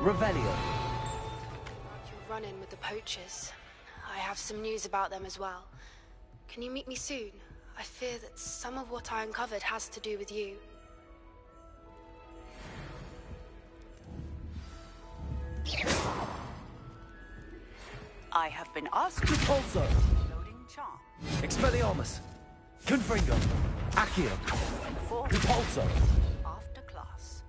Revelio. You're running with the poachers. I have some news about them as well. Can you meet me soon? I fear that some of what I uncovered has to do with you. I have been asked to Repulso. loading charm. Expelliarmus. Confringo. Accio. For Repulso. after class.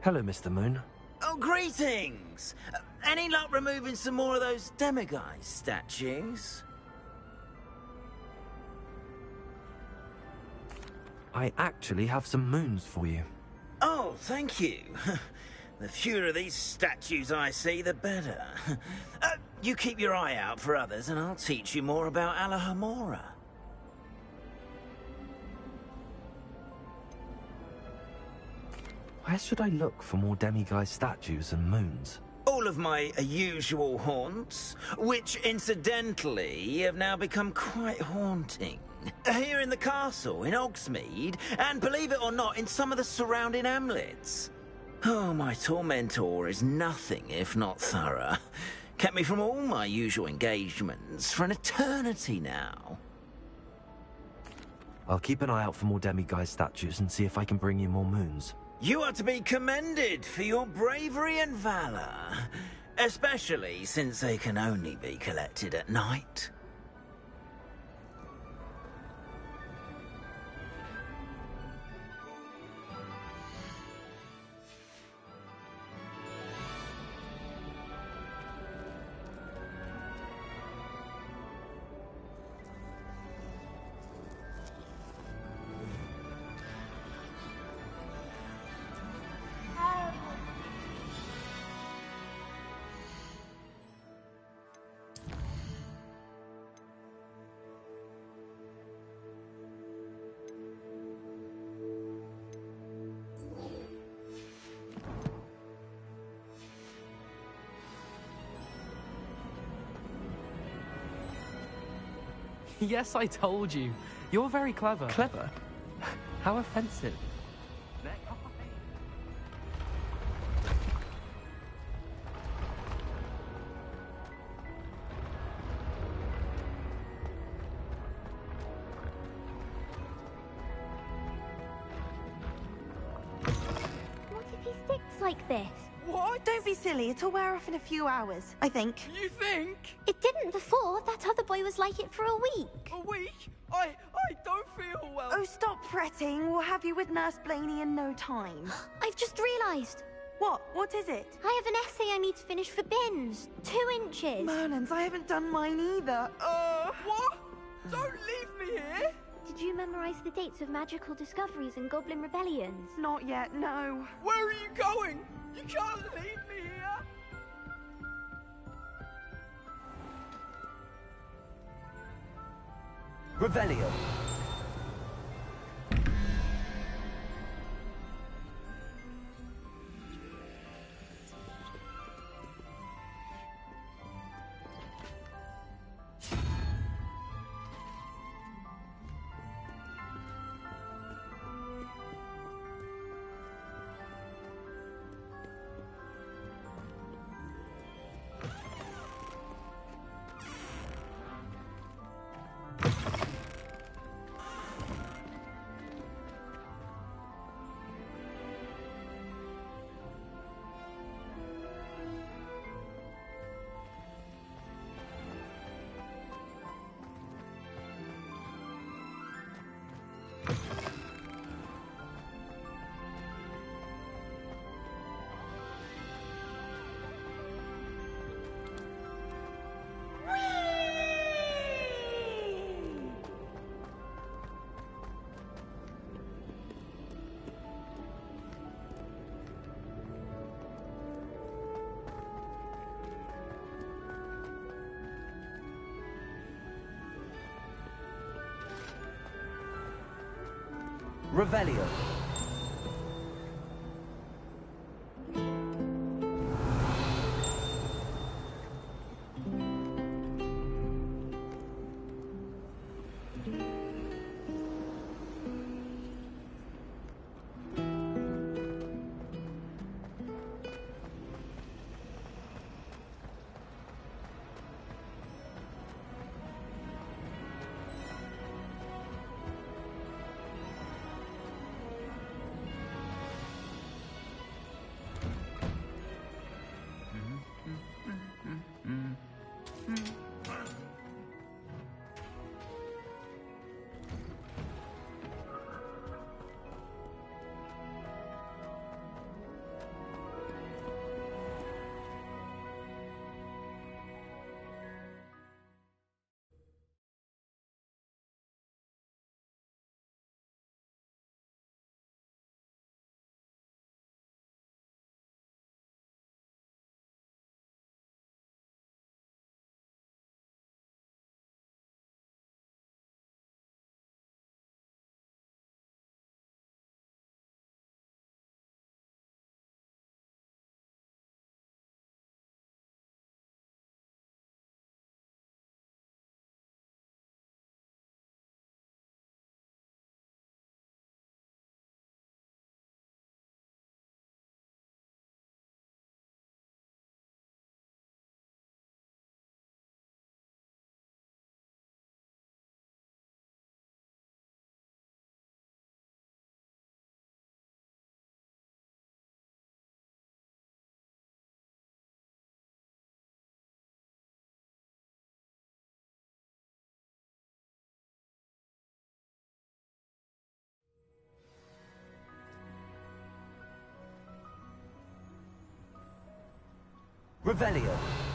Hello, Mr. Moon. Oh, greetings! Any luck removing some more of those demiguise statues? I actually have some moons for you. Oh, thank you. The fewer of these statues I see, the better. You keep your eye out for others, and I'll teach you more about Alahomora. Where should I look for more demiguise statues and moons? All of my usual haunts, which incidentally have now become quite haunting. Here in the castle, in Hogsmeade, and believe it or not, in some of the surrounding hamlets. Oh, my tormentor is nothing if not thorough. Kept me from all my usual engagements for an eternity now. I'll keep an eye out for more demiguise statues and see if I can bring you more moons. You are to be commended for your bravery and valor, especially since they can only be collected at night. Yes, I told you. You're very clever. Clever? How offensive. What if he sticks like this? What? Don't be silly. It'll wear off in a few hours, I think. You think? It didn't before. That other boy was like it for a week. A week? I don't feel well. Oh, stop fretting. We'll have you with Nurse Blaney in no time. I've just realised. What? What is it? I have an essay I need to finish for bins. 2 inches. Merlins, I haven't done mine either. What? Don't leave me here. Did you memorise the dates of magical discoveries and goblin rebellions? Not yet, no. Where are you going? You can't leave me here. Revelio. Revelio. Revelio.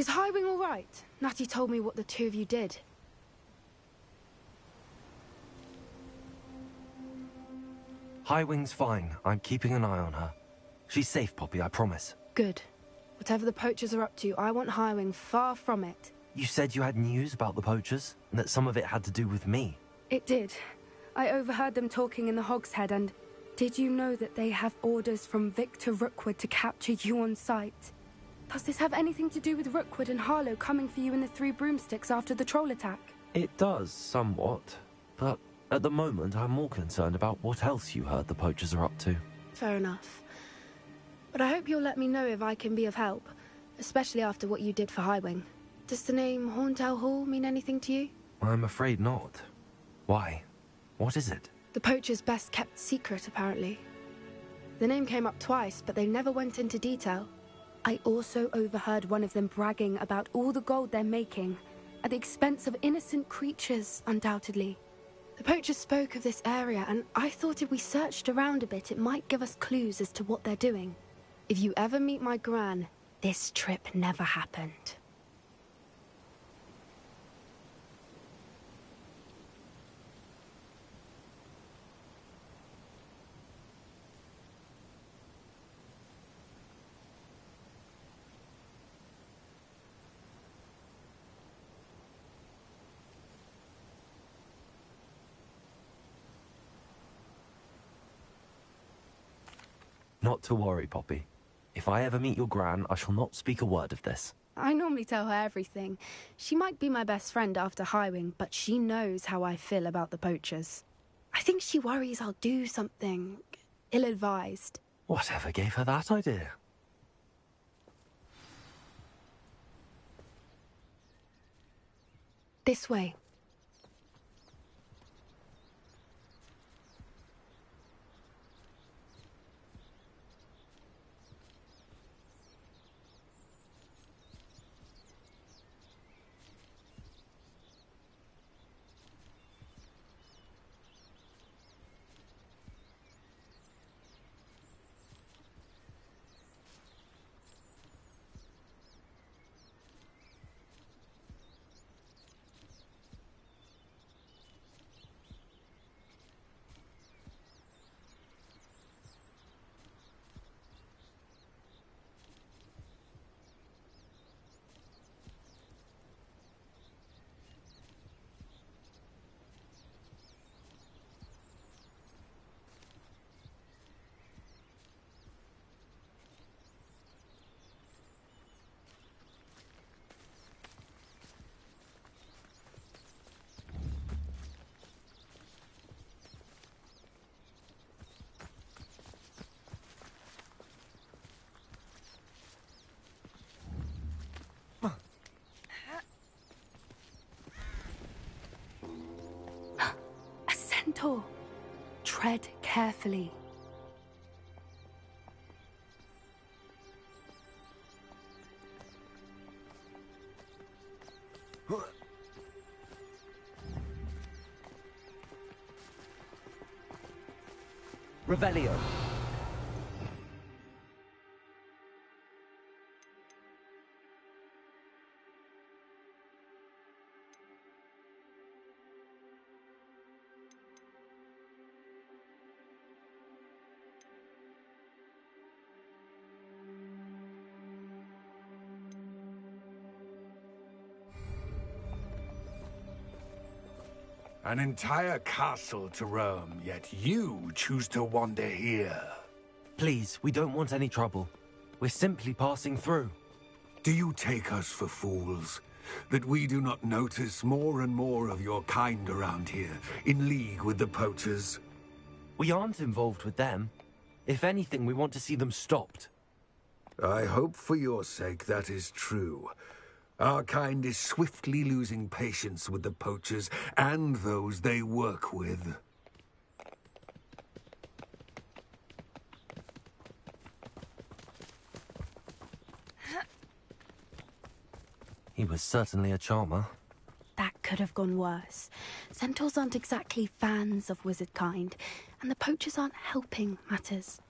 Is Highwing all right? Natty told me what the two of you did. Highwing's fine. I'm keeping an eye on her. She's safe, Poppy, I promise. Good. Whatever the poachers are up to, I want Highwing far from it. You said you had news about the poachers, and that some of it had to do with me. It did. I overheard them talking in the Hogshead, and did you know that they have orders from Victor Rookwood to capture you on sight? Does this have anything to do with Rookwood and Harlow coming for you in the Three Broomsticks after the troll attack? It does, somewhat. But at the moment, I'm more concerned about what else you heard the poachers are up to. Fair enough. But I hope you'll let me know if I can be of help, especially after what you did for Highwing. Does the name Horntail Hall mean anything to you? I'm afraid not. Why? What is it? The poachers' best kept secret, apparently. The name came up twice, but they never went into detail. I also overheard one of them bragging about all the gold they're making, at the expense of innocent creatures, undoubtedly. The poachers spoke of this area, and I thought if we searched around a bit, it might give us clues as to what they're doing. If you ever meet my Gran, this trip never happened. Not to worry, Poppy. If I ever meet your Gran, I shall not speak a word of this. I normally tell her everything. She might be my best friend after Highwing, but she knows how I feel about the poachers. I think she worries I'll do something ill-advised. Whatever gave her that idea? This way. Centaur. Tread carefully. Revelio. An entire castle to roam, yet you choose to wander here. Please, we don't want any trouble. We're simply passing through. Do you take us for fools? That we do not notice more and more of your kind around here, in league with the poachers? We aren't involved with them. If anything, we want to see them stopped. I hope for your sake that is true. Our kind is swiftly losing patience with the poachers and those they work with. He was certainly a charmer. That could have gone worse. Centaurs aren't exactly fans of wizard kind, and the poachers aren't helping matters.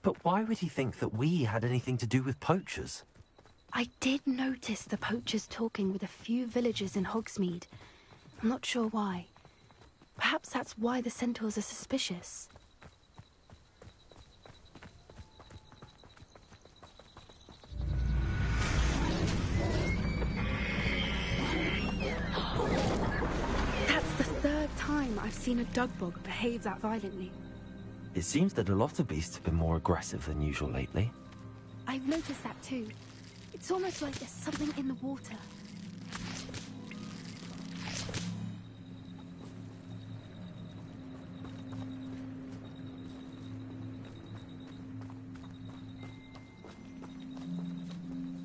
But why would he think that we had anything to do with poachers? I did notice the poachers talking with a few villagers in Hogsmeade. I'm not sure why. Perhaps that's why the centaurs are suspicious. That's the third time I've seen a dugbog behave that violently. It seems that a lot of beasts have been more aggressive than usual lately. I've noticed that too. It's almost like there's something in the water.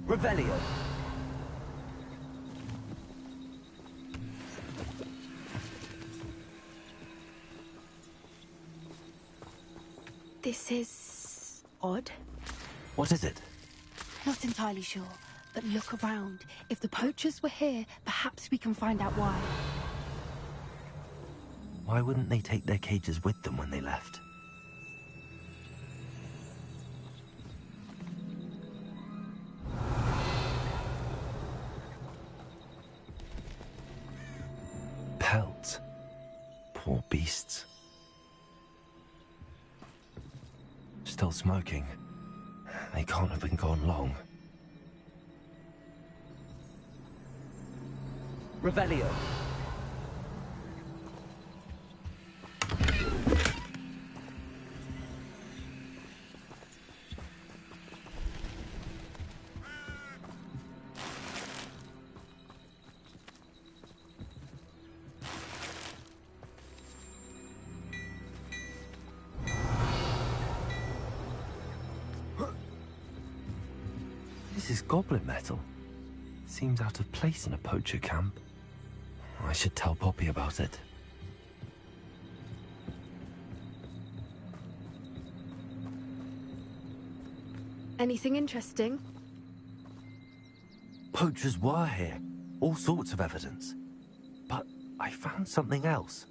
Revelio. This is odd. What is it? Not entirely sure, but look around. If the poachers were here, perhaps we can find out why. Why wouldn't they take their cages with them when they left? Pelts. Poor beasts. Still smoking. They can't have been gone long. Revelio. This is goblin metal. Seems out of place in a poacher camp. I should tell Poppy about it. Anything interesting? Poachers were here. All sorts of evidence. But I found something else.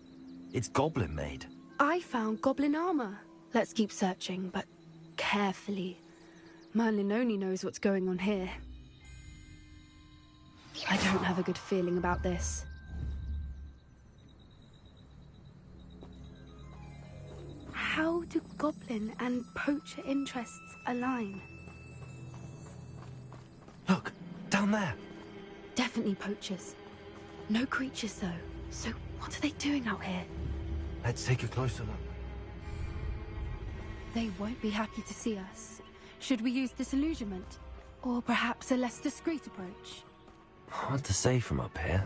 It's goblin made. I found goblin armor. Let's keep searching, but carefully. Merlin only knows what's going on here. I don't have a good feeling about this. How do goblin and poacher interests align? Look, down there. Definitely poachers. No creatures, though. So what are they doing out here? Let's take a closer look. They won't be happy to see us. Should we use disillusionment? Or perhaps a less discreet approach? Hard to say from up here.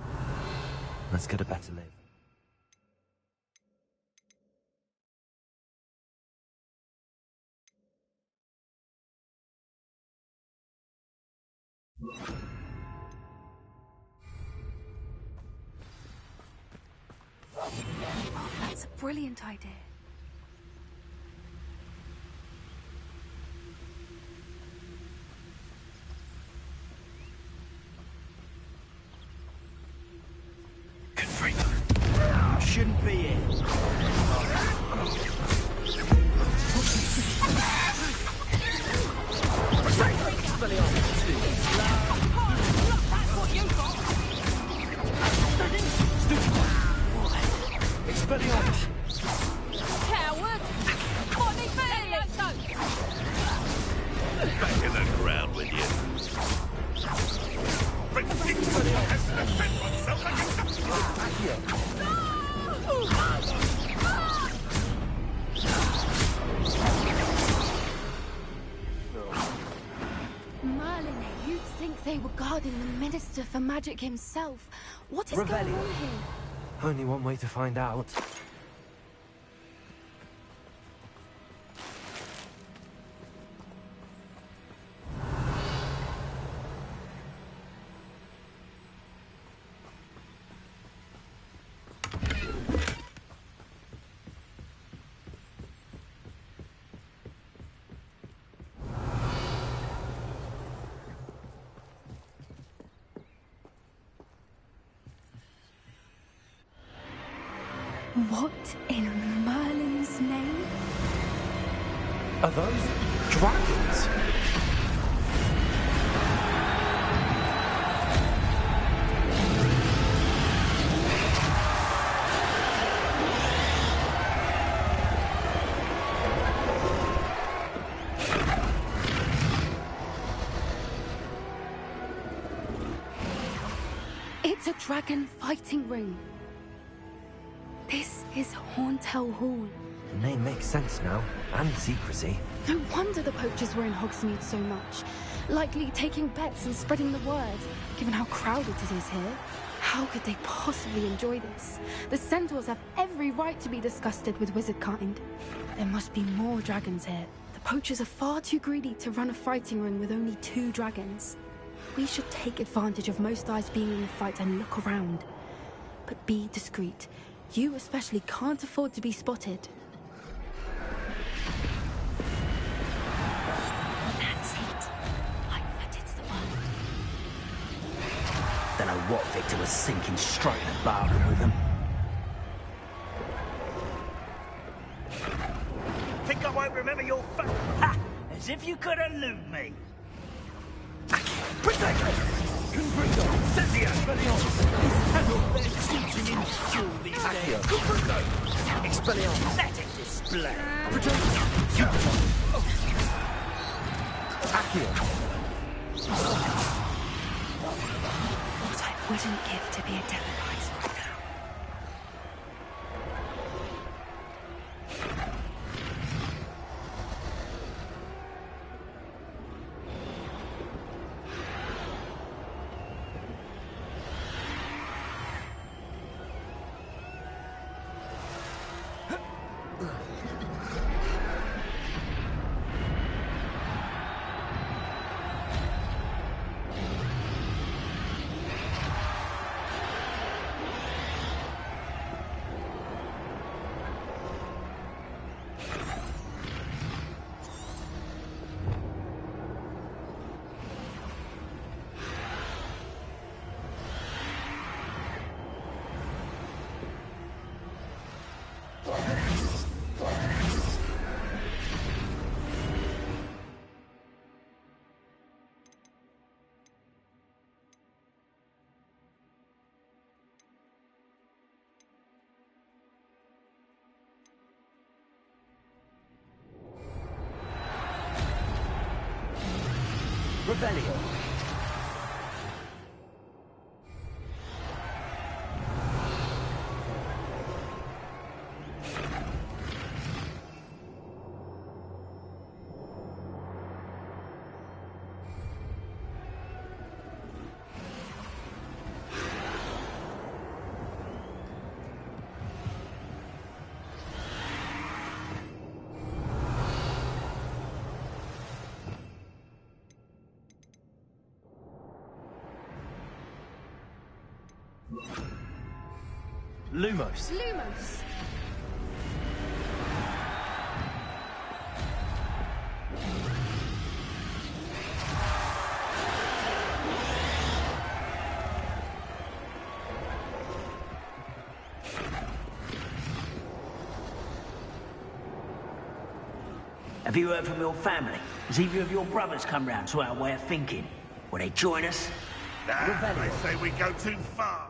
Let's get a better live. That's a brilliant idea. Good freak. Shouldn't be it. Expelliarmus! Coward! What they Back in the ground with you. Ridiculous has to defend oneself Merlin, you'd think they were guarding the Minister for Magic himself. What is going Revelio. on here? Only one way to find out. What in Merlin's name? Are those dragons? dragon fighting ring. This is Horntail Hall. The name makes sense now, and secrecy. No wonder the poachers were in Hogsmeade so much. Likely taking bets and spreading the word, given how crowded it is here. How could they possibly enjoy this? The centaurs have every right to be disgusted with wizard kind. There must be more dragons here. The poachers are far too greedy to run a fighting ring with only 2 dragons. We should take advantage of most eyes being in the fight and look around. But be discreet. You especially can't afford to be spotted. That's it. I bet it's the one. Don't know what Victor was sinking straight in the bargain with them. Think I won't remember your face? Ha! As if you could elude me. Protect us! Confringo! Sentio! Expelliarmus! Handle their teaching in school these days! Confringo! Expelliarmus! Pathetic display. Protect Accio! What I wouldn't give to be a delegate right now. Revelio. Lumos. Lumos! Have you heard from your family? Has either of your brothers come round to our way of thinking? Will they join us? Nah, I say we go too far.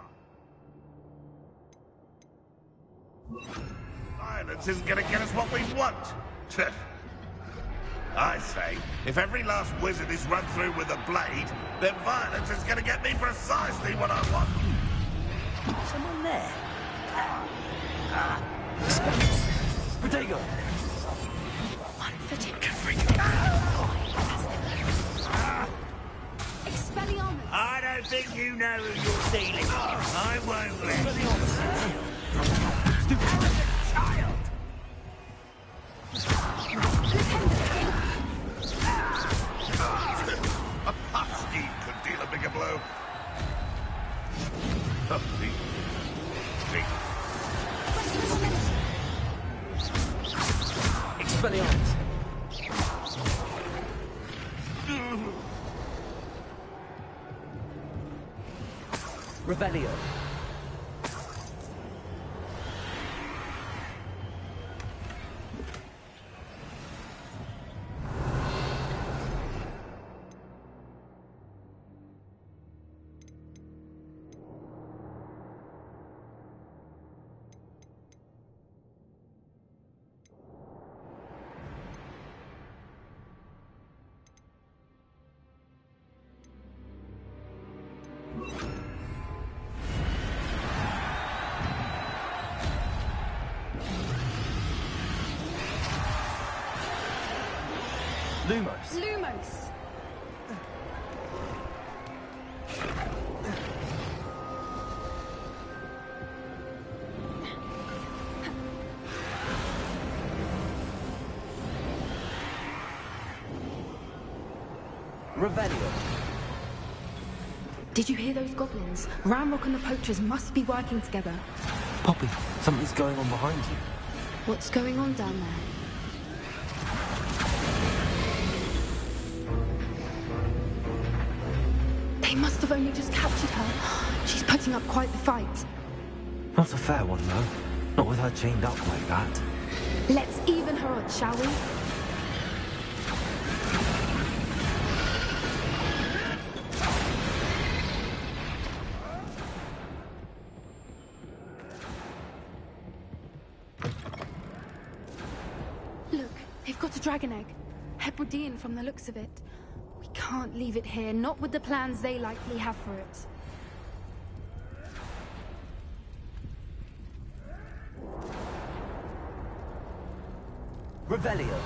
Violence isn't going to get us what we want. I say, if every last wizard is run through with a blade, then violence is going to get me precisely what I want. Someone there? Protego! Unfitting. Expelliarmus! I don't think you know who you're dealing with. I won't let you. Stupid Child! A puff scheme could deal a bigger blow. Expelliarmus! Revelio. Lumos. Lumos! Revelio. Did you hear those goblins? Ramrock and the poachers must be working together. Poppy, something's going on behind you. What's going on down there? They must have only just captured her. She's putting up quite the fight. Not a fair one, though. Not with her chained up like that. Let's even her odds, shall we? Look, they've got a dragon egg. Hebridean from the looks of it. We can't leave it here, not with the plans they likely have for it. Revelio.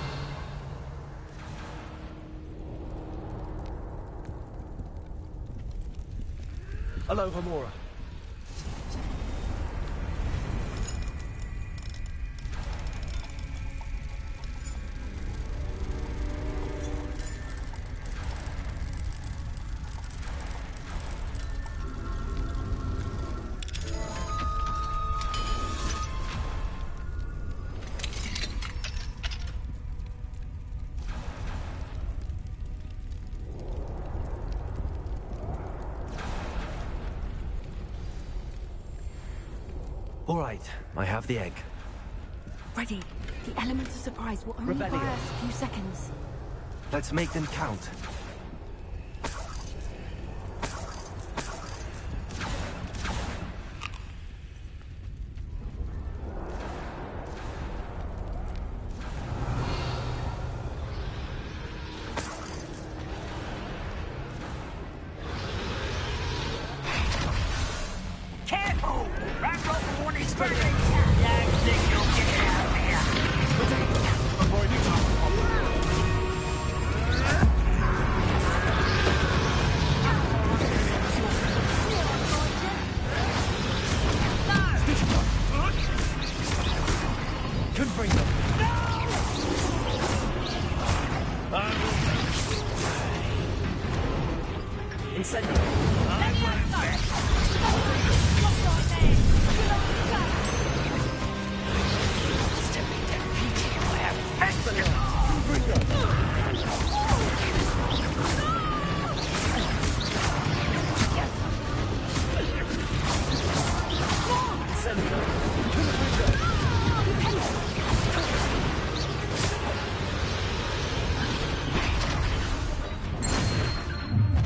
Hello, Hamura. All right, I have the egg. Ready. The element of surprise will only buy Revelio. us a few seconds. Let's make them count. Careful! Ramrock warning spurting! Yeah, I think you'll get out of here. Avoid the tower. Couldn't bring them. Incendio.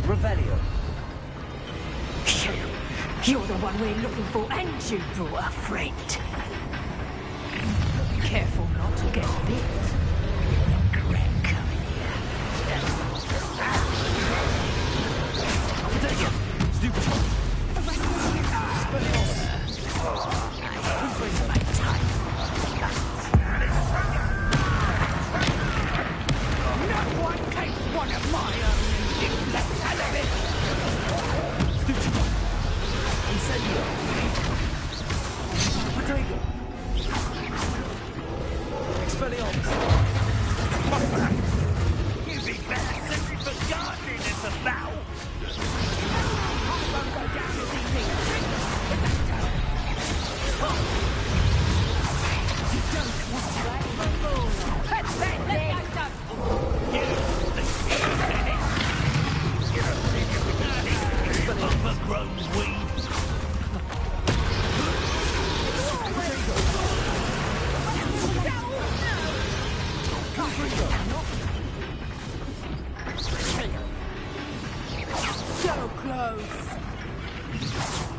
Revelio. You're the one we're looking for, and you brought a friend. Careful not to get bit. No one takes one of my own and gives the hell of it! Incendio. Potato. Expelliarmus. You'd be better simply for gardening than for battle! I won't go down as easy! You don't want to act a fool! Pathetic! Overgrown weed! So close.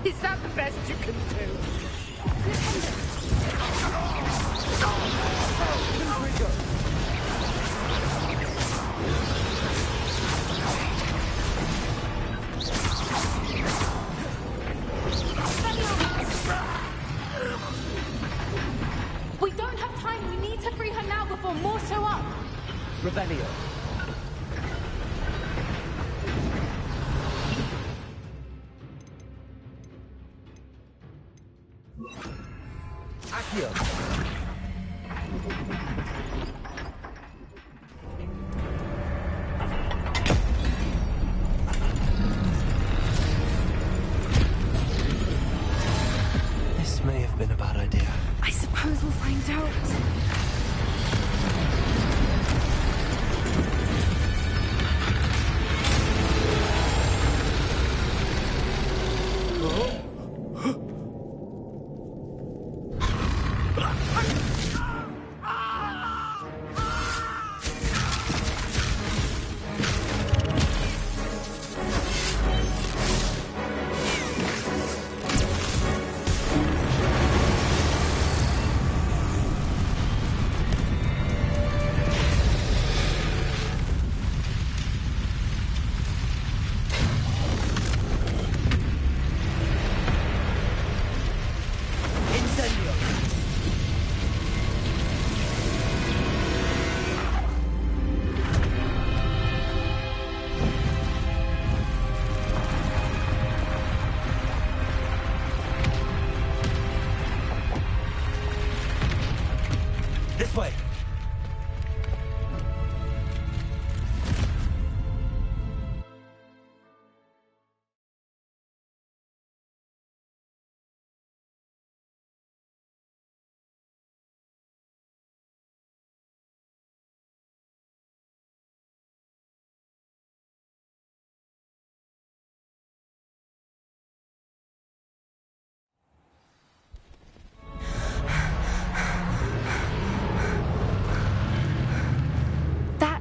Is that the best you can do? We don't have time. We need to free her now before more show up. Revelio.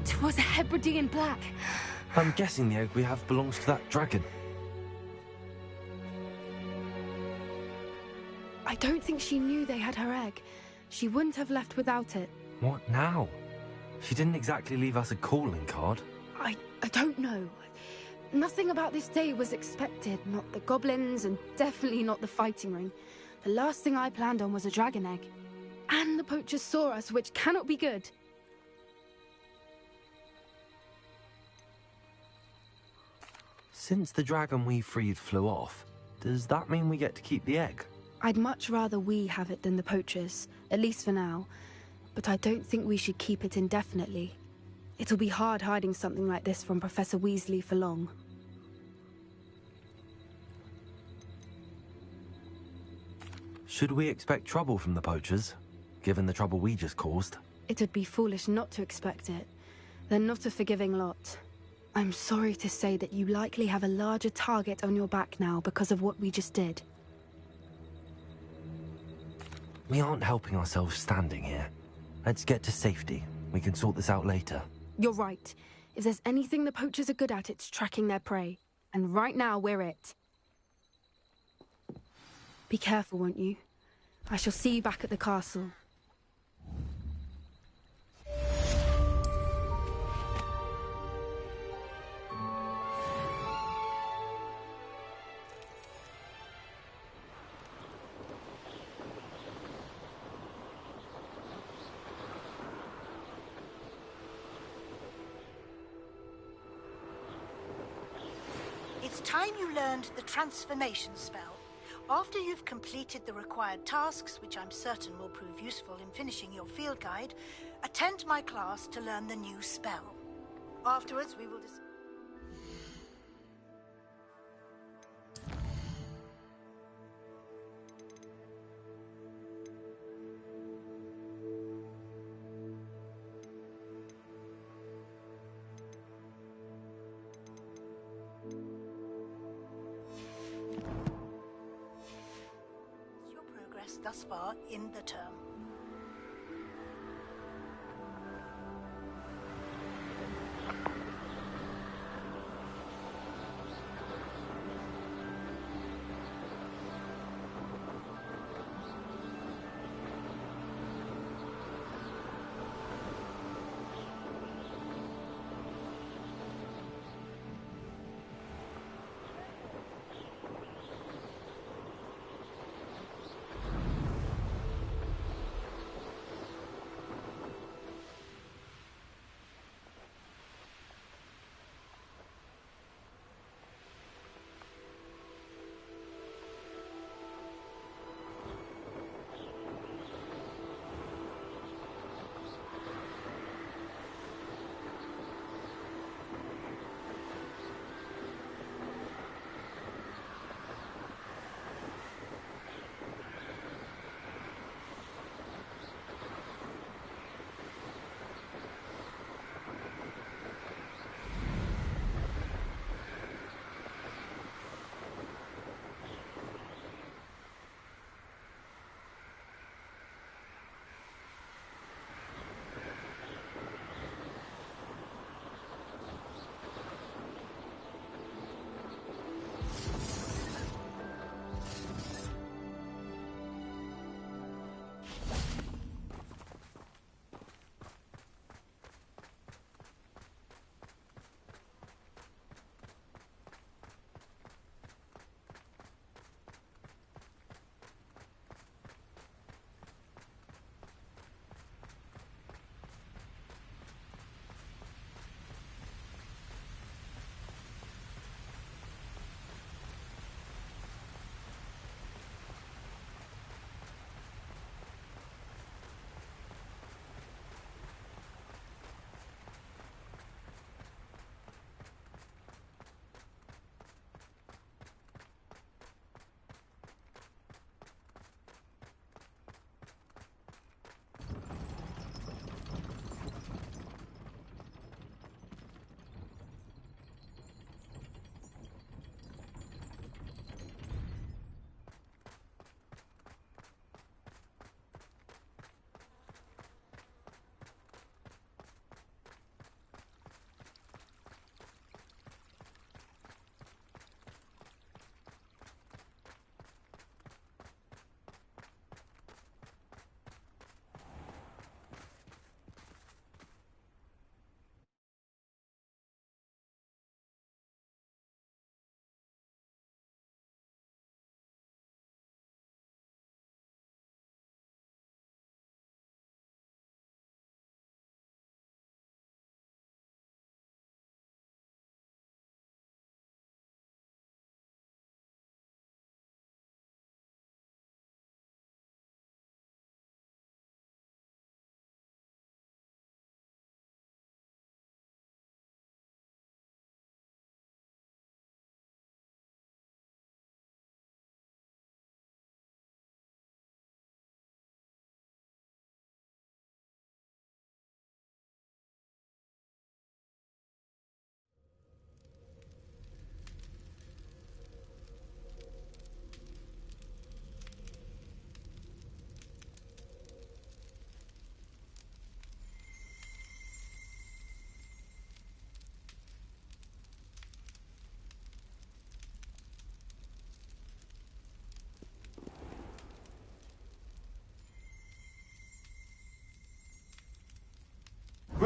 It was a Hebridean black. I'm guessing the egg we have belongs to that dragon. I don't think she knew they had her egg. She wouldn't have left without it. What now? She didn't exactly leave us a calling card. I don't know. Nothing about this day was expected. Not the goblins, and definitely not the fighting ring. The last thing I planned on was a dragon egg. And the poachers saw us, which cannot be good. Since the dragon we freed flew off, does that mean we get to keep the egg? I'd much rather we have it than the poachers, at least for now. But I don't think we should keep it indefinitely. It'll be hard hiding something like this from Professor Weasley for long. Should we expect trouble from the poachers, given the trouble we just caused? It'd be foolish not to expect it. They're not a forgiving lot. I'm sorry to say that you likely have a larger target on your back now because of what we just did. We aren't helping ourselves standing here. Let's get to safety. We can sort this out later. You're right. If there's anything the poachers are good at, it's tracking their prey. And right now, we're it. Be careful, won't you? I shall see you back at the castle. It's time you learned the transformation spell. After you've completed the required tasks, which I'm certain will prove useful in finishing your field guide, attend my class to learn the new spell. Afterwards, we will thus far in the term.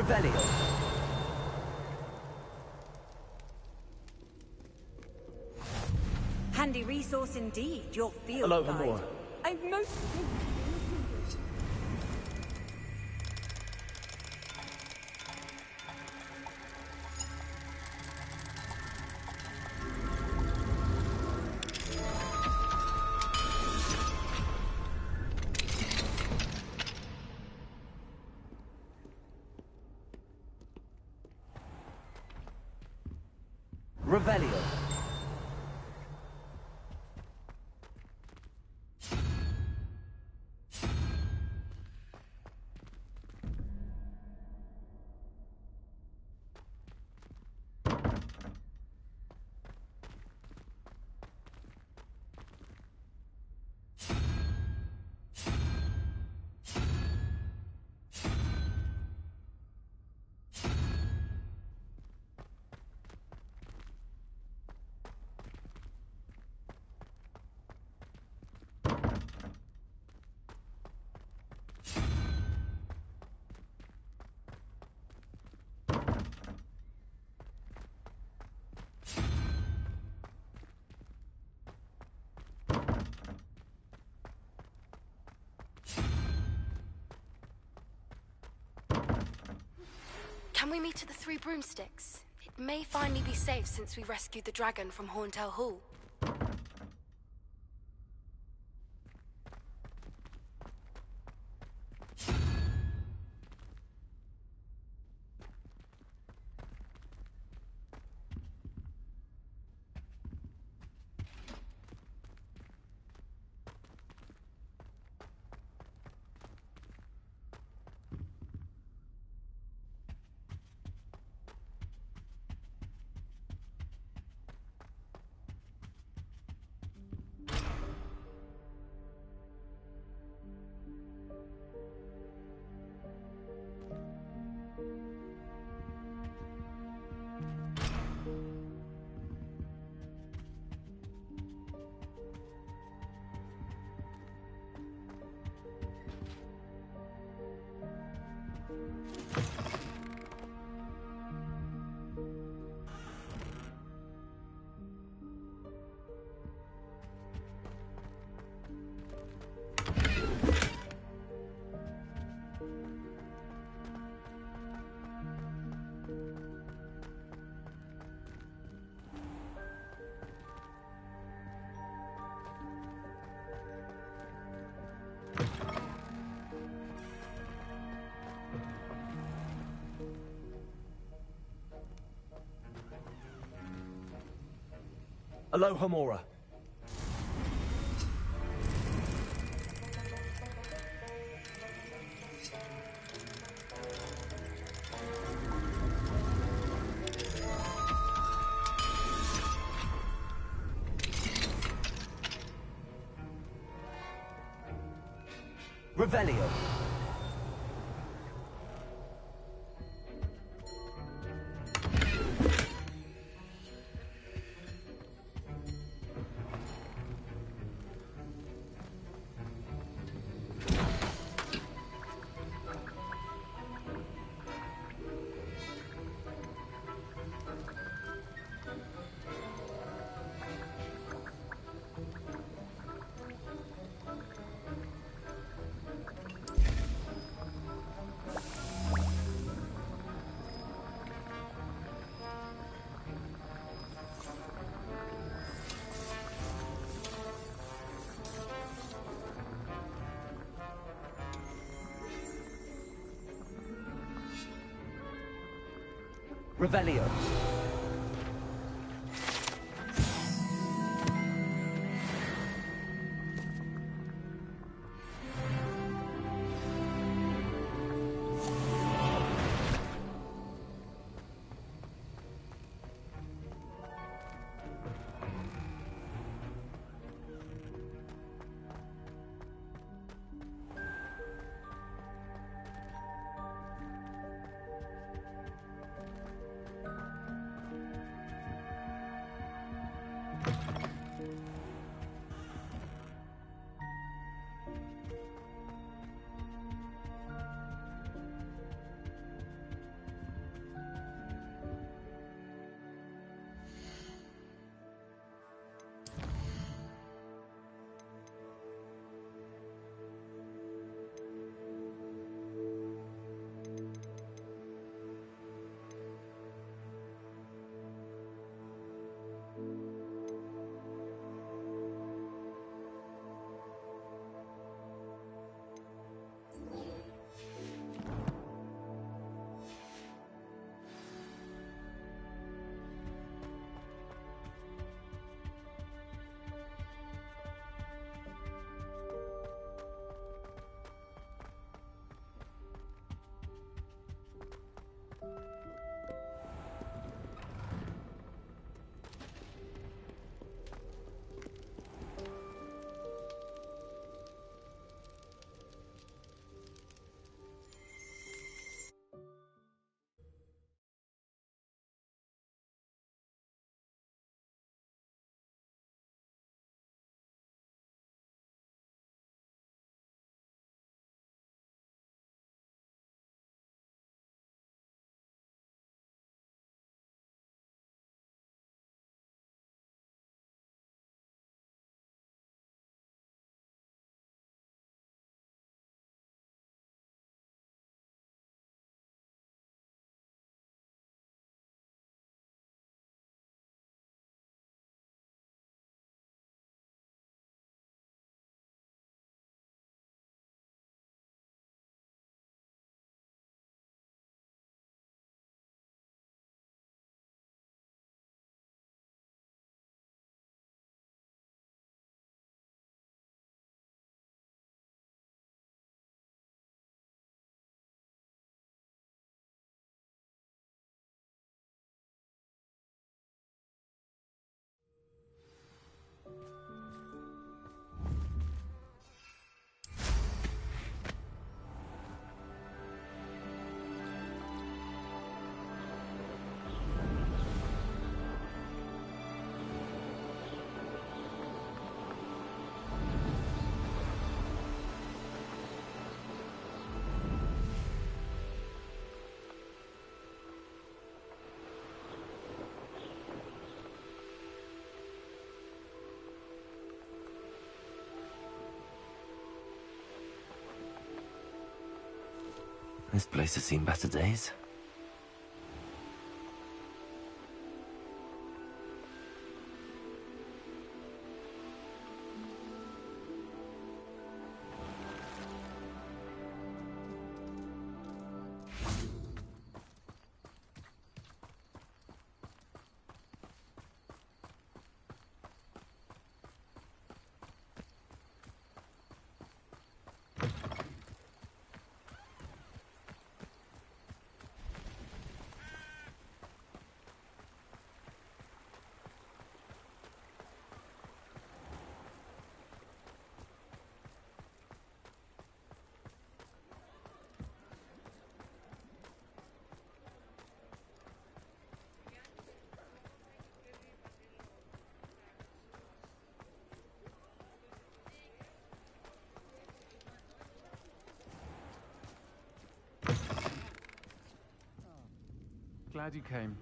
Revelio. Handy resource indeed, your field Hello, guide. Hamora. I'm most... Revelio. Can we meet at the Three Broomsticks? It may finally be safe since we rescued the dragon from Horntail Hall. Hello, Hamora. Revelio. Revelio. This place has seen better days. Glad you came.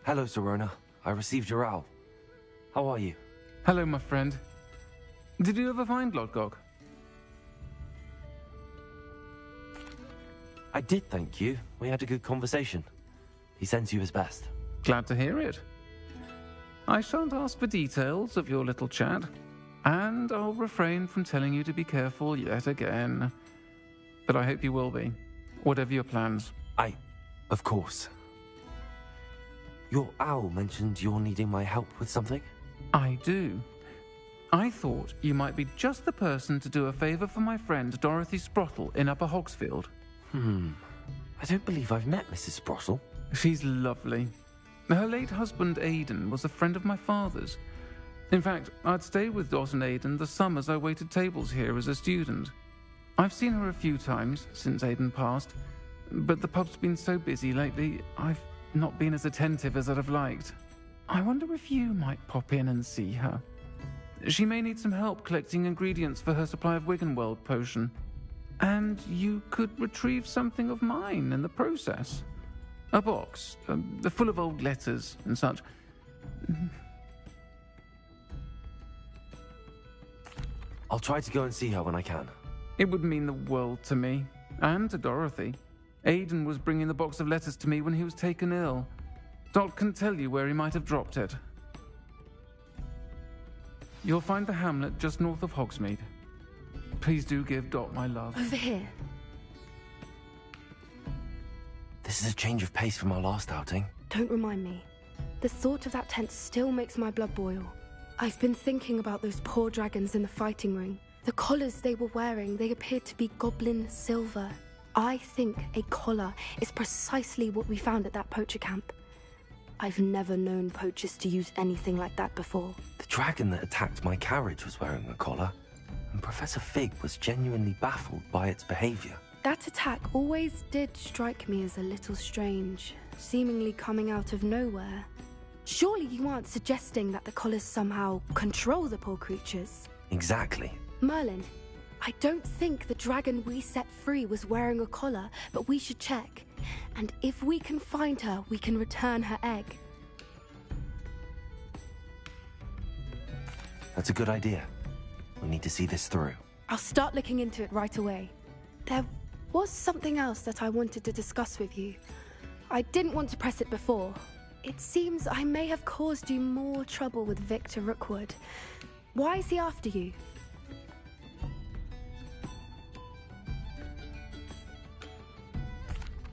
Hello, Sirona. I received your owl. How are you? Hello, my friend. Did you ever find Lodgok? I did, thank you. We had a good conversation. He sends you his best. Glad to hear it. I shan't ask for details of your little chat, and I'll refrain from telling you to be careful yet again. But I hope you will be, whatever your plans. Of course. Your owl mentioned you're needing my help with something? I do. I thought you might be just the person to do a favor for my friend Dorothy Sprottle in Upper Hogsfield. I don't believe I've met Mrs. Sprottle. She's lovely. Her late husband Aidan was a friend of my father's. In fact, I'd stayed with Dot and Aidan the summers I waited tables here as a student. I've seen her a few times since Aidan passed, but the pub's been so busy lately, I've not been as attentive as I'd have liked. I wonder if you might pop in and see her. She may need some help collecting ingredients for her supply of Wiggenweld potion. And you could retrieve something of mine in the process. A box, full of old letters and such. I'll try to go and see her when I can. It would mean the world to me, and to Dorothy. Aidan was bringing the box of letters to me when he was taken ill. Dot can tell you where he might have dropped it. You'll find the hamlet just north of Hogsmeade. Please do give Dot my love. Over here. This is a change of pace from our last outing. Don't remind me. The thought of that tent still makes my blood boil. I've been thinking about those poor dragons in the fighting ring. The collars they were wearing, they appeared to be goblin silver. I think a collar is precisely what we found at that poacher camp. I've never known poachers to use anything like that before. The dragon that attacked my carriage was wearing a collar, and Professor Fig was genuinely baffled by its behavior. That attack always did strike me as a little strange, seemingly coming out of nowhere. Surely you aren't suggesting that the collars somehow control the poor creatures? Exactly. Merlin, I don't think the dragon we set free was wearing a collar, but we should check. And if we can find her, we can return her egg. That's a good idea. We need to see this through. I'll start looking into it right away. There was something else that I wanted to discuss with you. I didn't want to press it before. It seems I may have caused you more trouble with Victor Rookwood. Why is he after you?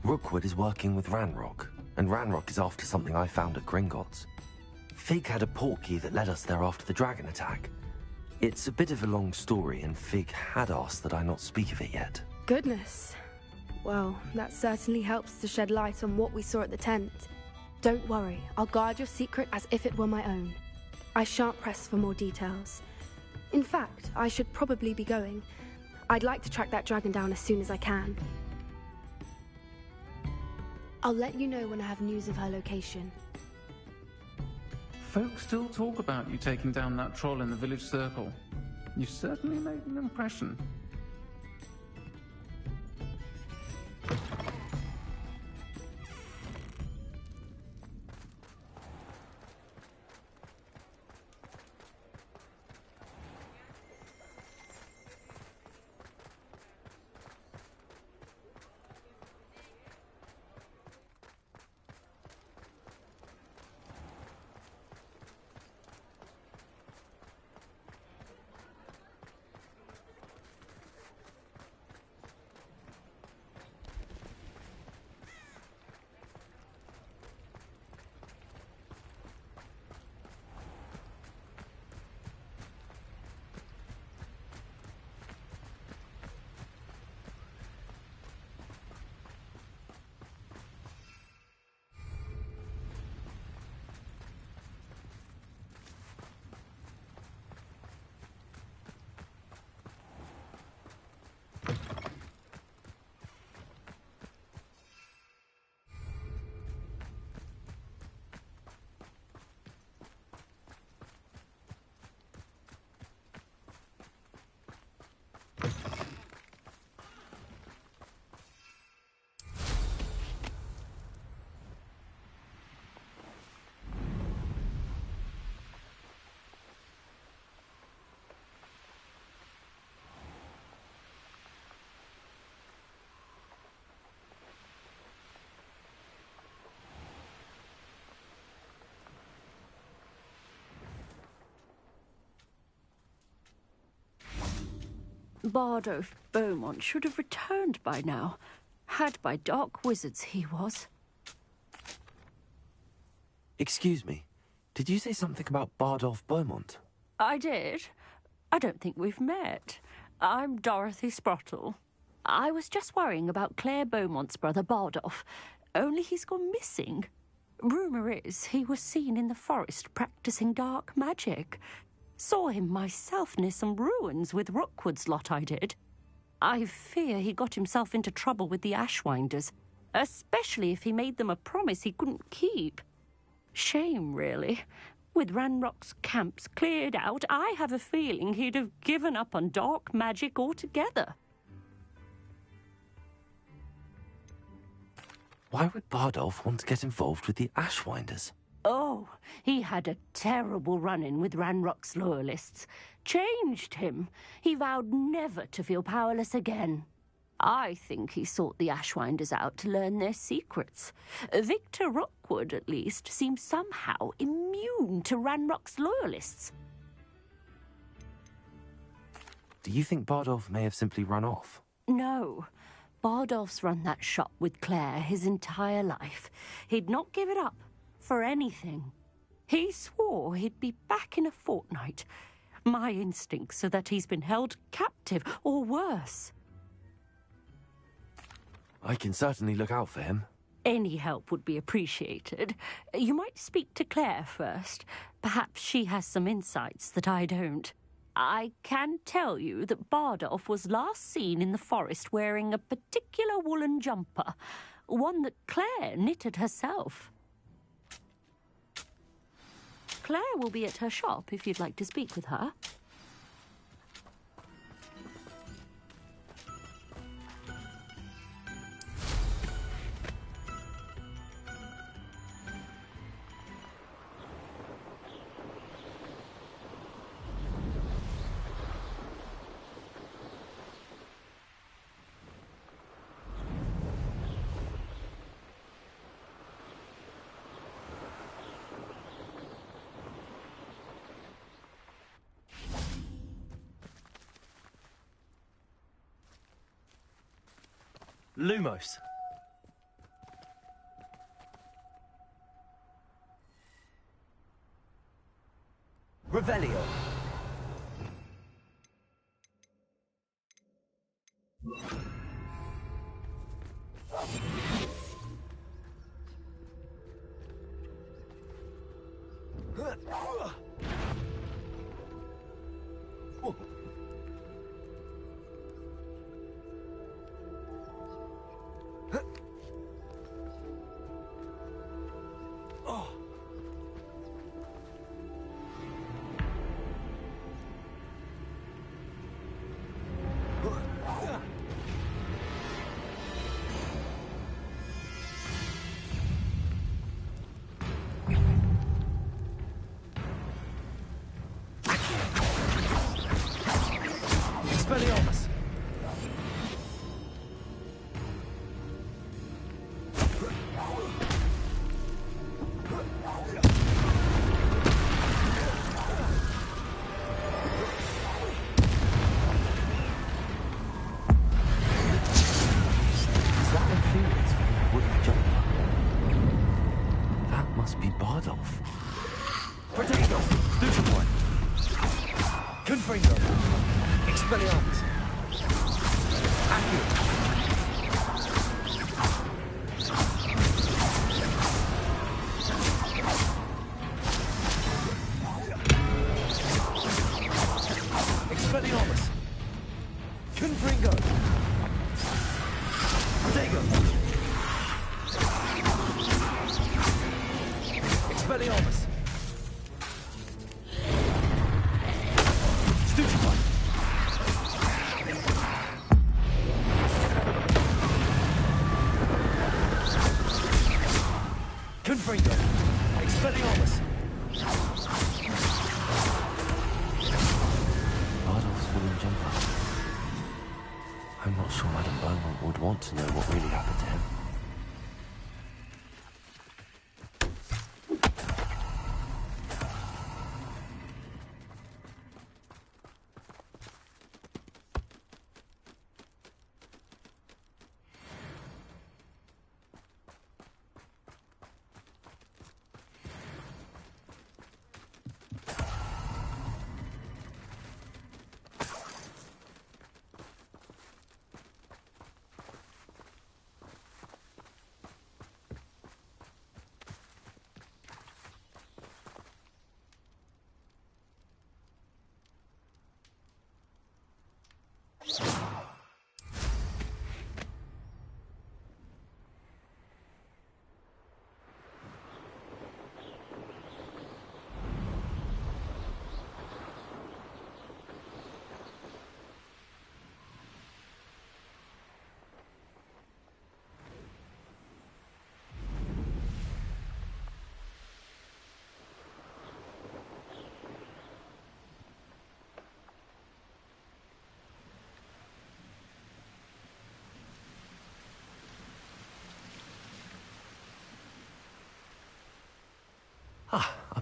Rookwood is working with Ranrock, and Ranrock is after something I found at Gringotts. Fig had a portkey that led us there after the dragon attack. It's a bit of a long story, and Fig had asked that I not speak of it yet. Goodness. Well, that certainly helps to shed light on what we saw at the tent. Don't worry, I'll guard your secret as if it were my own. I shan't press for more details. In fact, I should probably be going. I'd like to track that dragon down as soon as I can. I'll let you know when I have news of her location. Folks still talk about you taking down that troll in the village circle. You certainly made an impression. Bardolph Beaumont should have returned by now. Had by dark wizards he was. Excuse me, did you say something about Bardolph Beaumont? I did. I don't think we've met. I'm Dorothy Sprottle. I was just worrying about Claire Beaumont's brother Bardolph, only he's gone missing. Rumour is he was seen in the forest practising dark magic. Saw him myself near some ruins with Rookwood's lot I did. I fear he got himself into trouble with the Ashwinders, especially if he made them a promise he couldn't keep. Shame, really. With Ranrock's camps cleared out, I have a feeling he'd have given up on dark magic altogether. Why would Bardolph want to get involved with the Ashwinders? Oh, he had a terrible run-in with Ranrock's loyalists. Changed him. He vowed never to feel powerless again. I think he sought the Ashwinders out to learn their secrets. Victor Rookwood, at least, seems somehow immune to Ranrock's loyalists. Do you think Bardolph may have simply run off? No. Bardolph's run that shop with Claire his entire life. He'd not give it up for anything. He swore he'd be back in a fortnight. My instincts are that he's been held captive, or worse. I can certainly look out for him. Any help would be appreciated. You might speak to Claire first. Perhaps she has some insights that I don't. I can tell you that Bardolph was last seen in the forest wearing a particular woolen jumper, one that Claire knitted herself. Claire will be at her shop if you'd like to speak with her. Lumos. Revelio. Expelliarmus. Bardolph. Protego. Stupefy. Confringo. Expelliarmus. Accio. Expelliarmus. Confringo. Protego. Expelliarmus. Stupefy. Confringo. Expelliarmus. Bardolph's woolen jumper. I'm not sure Madame Beaumont would want to know what really happened to him.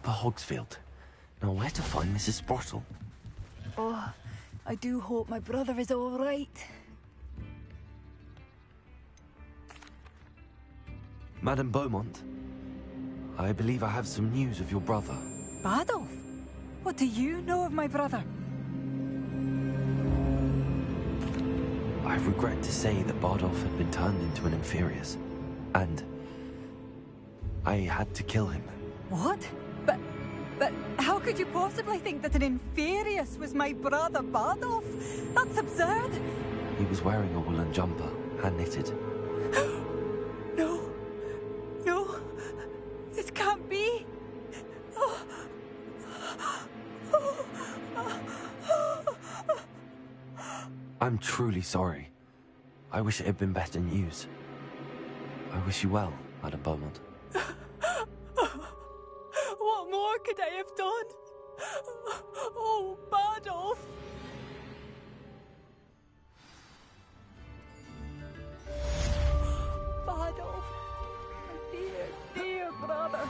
Upper Hogsfield. Now, where to find Mrs. Sprottle? Oh, I do hope my brother is all right. Madame Beaumont, I believe I have some news of your brother. Badolf? What do you know of my brother? I regret to say that Bardolph had been turned into an Inferius, and I had to kill him. What? But how could you possibly think that an Inferius was my brother Bardolph? That's absurd! He was wearing a woolen jumper, hand-knitted. No, this can't be. I'm truly sorry. I wish it had been better news. I wish you well, Madame Beaumont. What more could I have done? Oh, Bardolph! Bardolph, my dear, dear brother.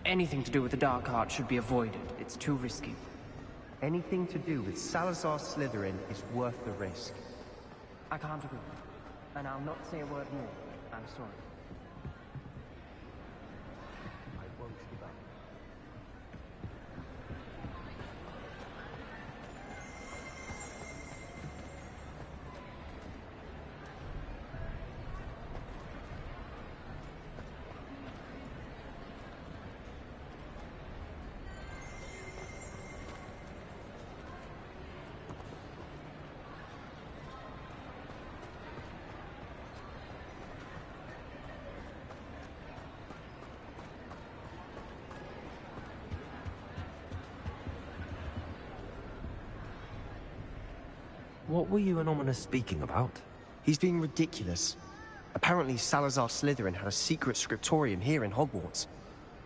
Anything to do with the Dark Arts should be avoided. It's too risky. Anything to do with Salazar Slytherin is worth the risk. I can't agree. And I'll not say a word more. I'm sorry. I won't give up. What were you and Ominous speaking about? He's being ridiculous. Apparently Salazar Slytherin had a secret scriptorium here in Hogwarts.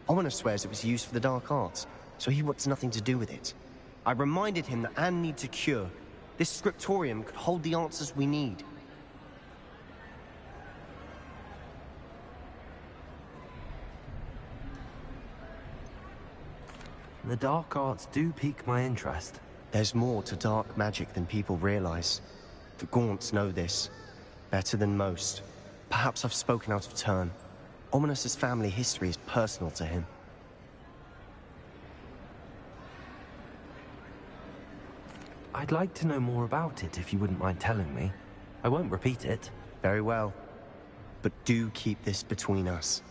Ominous swears it was used for the Dark Arts, so he wants nothing to do with it. I reminded him that Anne needs a cure. This scriptorium could hold the answers we need. The Dark Arts do pique my interest. There's more to dark magic than people realize. The Gaunts know this better than most. Perhaps I've spoken out of turn. Ominous's family history is personal to him. I'd like to know more about it if you wouldn't mind telling me. I won't repeat it. Very well. But do keep this between us.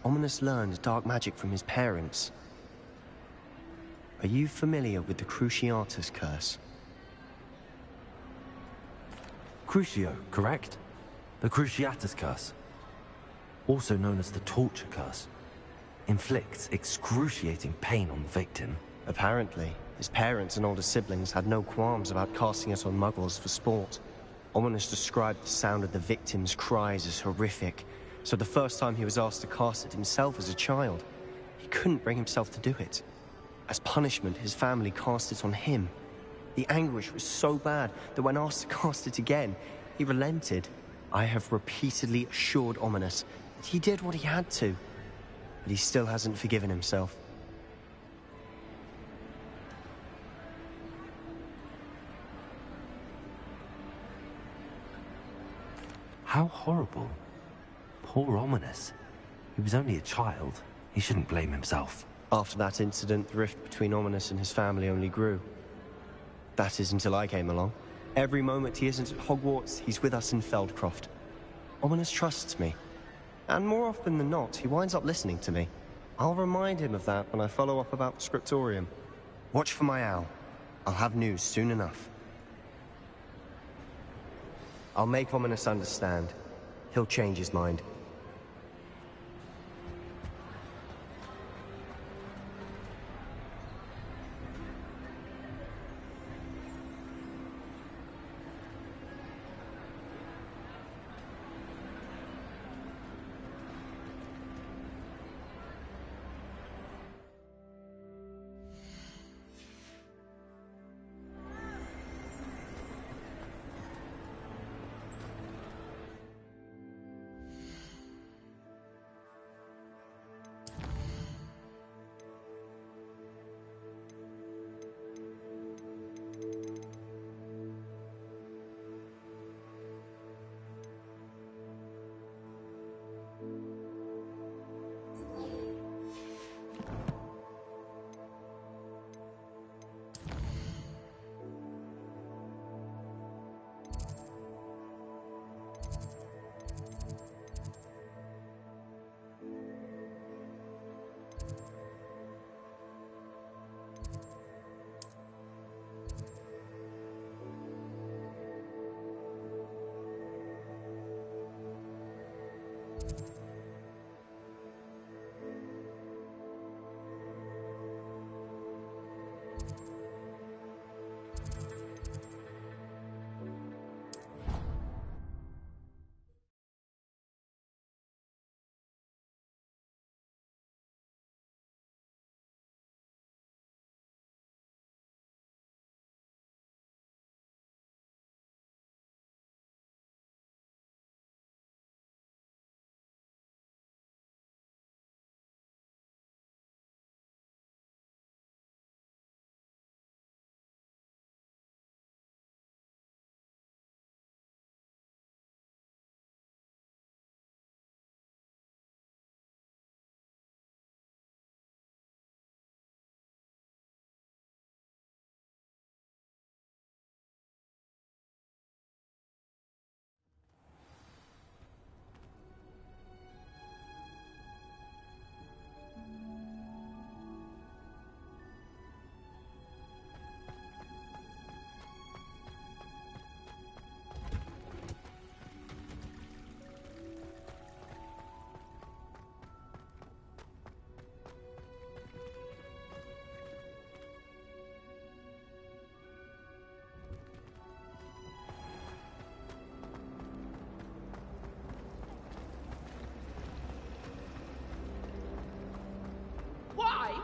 Ominous learned dark magic from his parents. Are you familiar with the Cruciatus Curse? Crucio, correct? The Cruciatus Curse. Also known as the Torture Curse. Inflicts excruciating pain on the victim. Apparently, his parents and older siblings had no qualms about casting it on muggles for sport. Ominous described the sound of the victim's cries as horrific, so the first time he was asked to cast it himself as a child, he couldn't bring himself to do it. As punishment, his family cast it on him. The anguish was so bad that when asked to cast it again, he relented. I have repeatedly assured Ominous that he did what he had to, but he still hasn't forgiven himself. How horrible. Poor Ominous. He was only a child. He shouldn't blame himself. After that incident, the rift between Ominous and his family only grew. That is until I came along. Every moment he isn't at Hogwarts, he's with us in Feldcroft. Ominous trusts me. And more often than not, he winds up listening to me. I'll remind him of that when I follow up about the scriptorium. Watch for my owl. I'll have news soon enough. I'll make Ominous understand. He'll change his mind.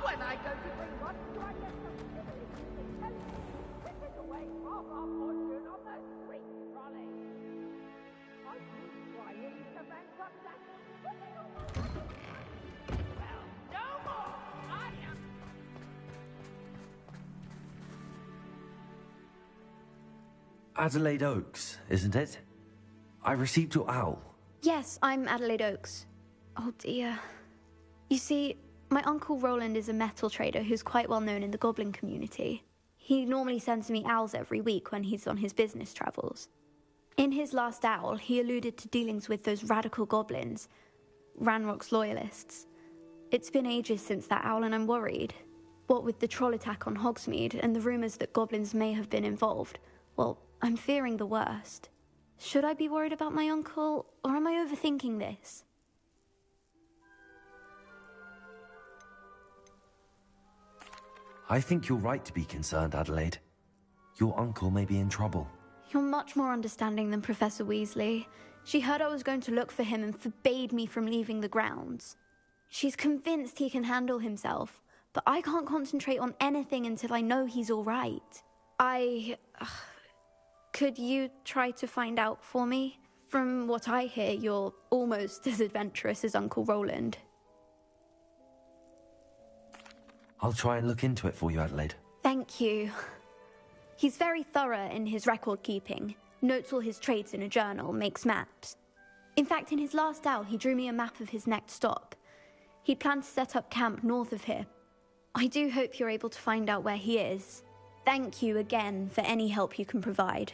when I go to bring what do I get some silly? They tell me this is away from our fortune on the street trolley. Are you trying to bankrupt that? Well, no more. I am. Adelaide Oaks, isn't it? I received your owl. Yes, I'm Adelaide Oaks. Oh dear. You see, my Uncle Roland is a metal trader who's quite well known in the goblin community. He normally sends me owls every week when he's on his business travels. In his last owl, he alluded to dealings with those radical goblins, Ranrock's loyalists. It's been ages since that owl and I'm worried. What with the troll attack on Hogsmeade and the rumours that goblins may have been involved, well, I'm fearing the worst. Should I be worried about my uncle, or am I overthinking this? I think you're right to be concerned, Adelaide. Your uncle may be in trouble. You're much more understanding than Professor Weasley. She heard I was going to look for him and forbade me from leaving the grounds. She's convinced he can handle himself, but I can't concentrate on anything until I know he's all right. Could you try to find out for me? From what I hear, you're almost as adventurous as Uncle Roland. I'll try and look into it for you, Adelaide. Thank you. He's very thorough in his record keeping, notes all his trades in a journal, makes maps. In fact, in his last owl, he drew me a map of his next stop. He planned to set up camp north of here. I do hope you're able to find out where he is. Thank you again for any help you can provide.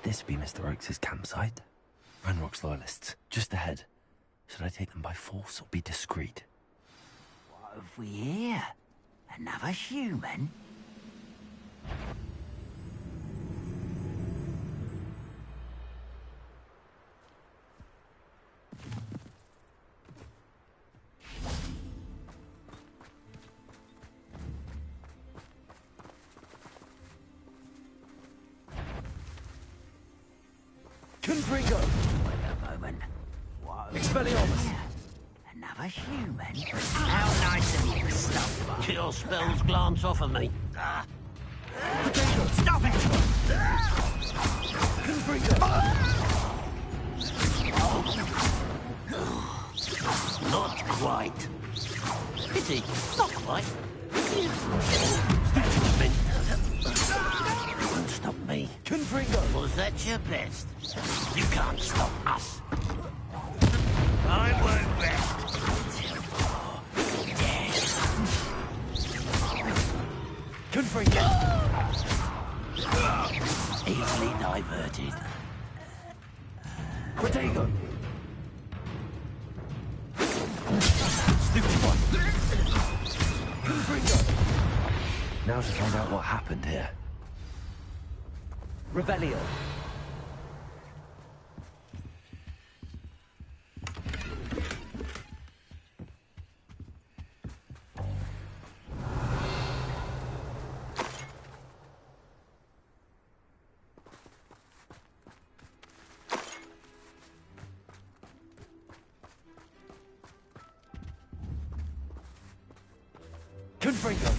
this be Mr. Oakes' campsite? Ranrock's loyalists, just ahead. Should I take them by force or be discreet? What have we here? Another human? Confringo! Wait a moment. What? Expelliarmus! Another human? How nice of you to stop by. Your spells glance off of me. Stop it! Confringo! Not quite. Pity, not quite. Won't stop me. Confringo! Was that your best? You can't stop us. I won't rest until you're dead. Confringo! Easily diverted. Protego! Stupid one! Confringo! Now to find out what happened here. Revelio! Confringo!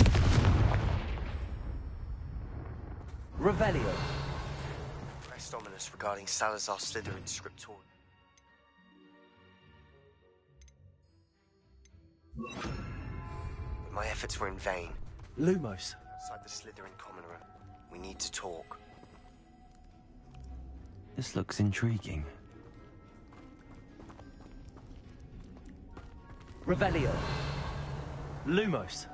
Revelio! Rest ominous regarding Salazar Slytherin's scriptorium. But my efforts were in vain. Lumos! Outside the Slytherin common room, we need to talk. This looks intriguing. Revelio! Lumos!